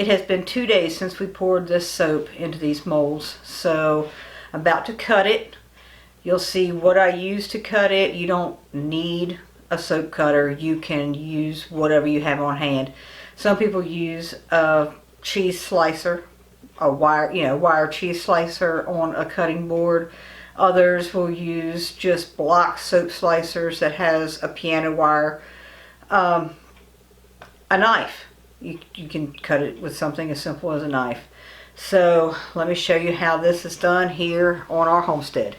It has been 2 days since we poured this soap into these molds, so I'm about to cut it. You'll see what I use to cut it. You don't need a soap cutter. You can use whatever you have on hand. Some people use a cheese slicer, a wire cheese slicer on a cutting board. Others will use just block soap slicers that has a piano wire. A knife. You can cut it with something as simple as a knife. So let me show you how this is done here on our homestead.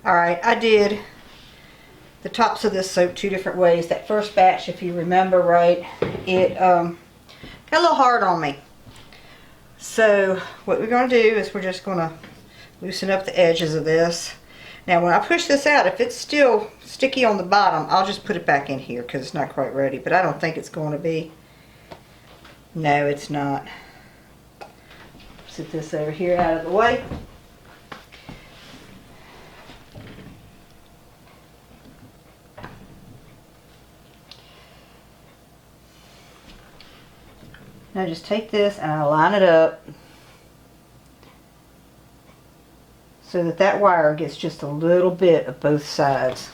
Alright, I did the tops of this soap 2 different ways. That first batch, if you remember right, it got a little hard on me. So what we're going to do is we're just going to loosen up the edges of this. Now when I push this out, if it's still sticky on the bottom, I'll just put it back in here because it's not quite ready. But I don't think it's going to be. No, it's not. Set this over here out of the way. Now just take this and I line it up so that that wire gets just a little bit of both sides.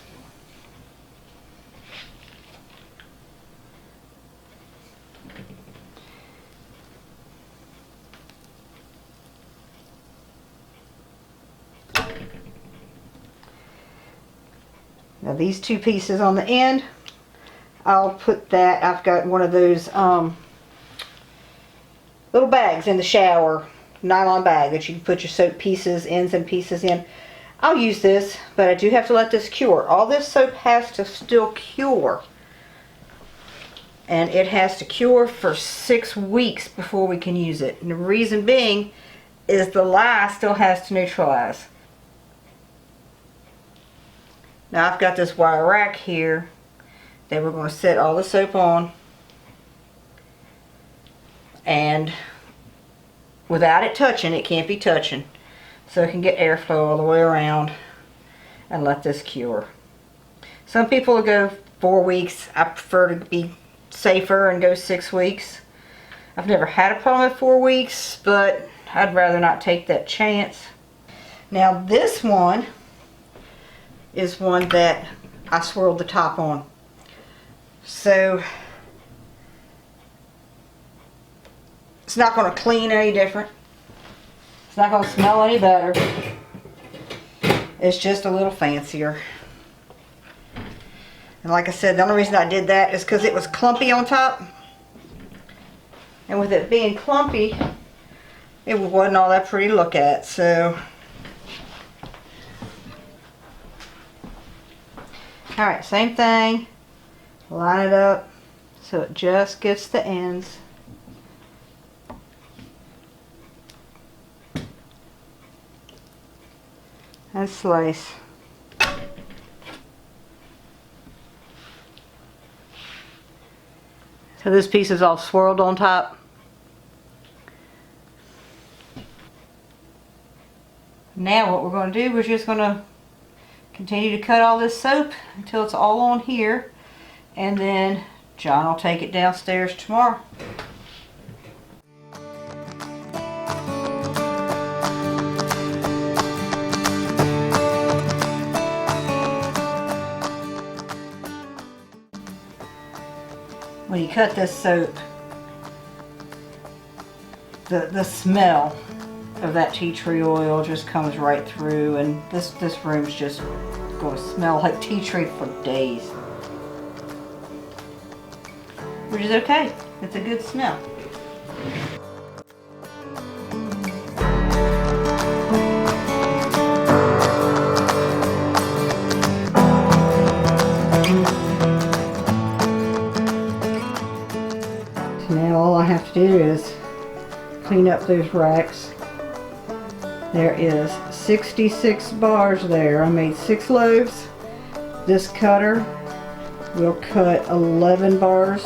Now these 2 pieces on the end, I'll put that, I've got one of those little bags in the shower, nylon bag that you can put your soap pieces, ends and pieces in. I'll use this, but I do have to let this cure. All this soap has to still cure. And it has to cure for 6 weeks before we can use it. And the reason being is the lye still has to neutralize. Now I've got this wire rack here that we're going to set all the soap on. And without it touching, it can't be touching. So it can get airflow all the way around and let this cure. Some people will go 4 weeks. I prefer to be safer and go 6 weeks. I've never had a problem with 4 weeks, but I'd rather not take that chance. Now this one is one that I swirled the top on. So it's not going to clean any different. It's not going to smell any better. It's just a little fancier. And like I said, the only reason I did that is because it was clumpy on top. And with it being clumpy, it wasn't all that pretty to look at. So, alright, same thing. Line it up so it just gets the ends. And slice. So this piece is all swirled on top. Now what we're going to do, we're just going to continue to cut all this soap until it's all on here, and then John will take it downstairs tomorrow. When you cut this soap, the smell of that tea tree oil just comes right through, and this room's just going to smell like tea tree for days. Which is okay. It's a good smell. Now all I have to do is clean up those racks. There is 66 bars there. I made 6 loaves. This cutter will cut 11 bars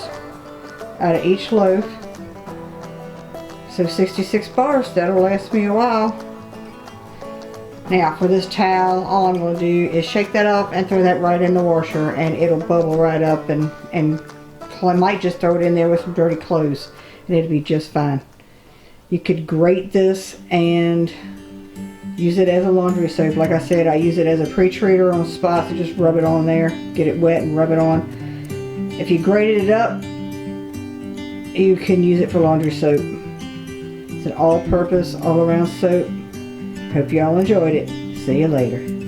out of each loaf. So 66 bars, that'll last me a while. Now for this towel, all I'm going to do is shake that off and throw that right in the washer, and it'll bubble right up, and I might just throw it in there with some dirty clothes and it'll be just fine. You could grate this and use it as a laundry soap. Like I said, I use it as a pre-treater on spots to just rub it on there, get it wet and rub it on. If you grated it up, you can use it for laundry soap. It's an all-purpose, all-around soap. Hope y'all enjoyed it. See you later.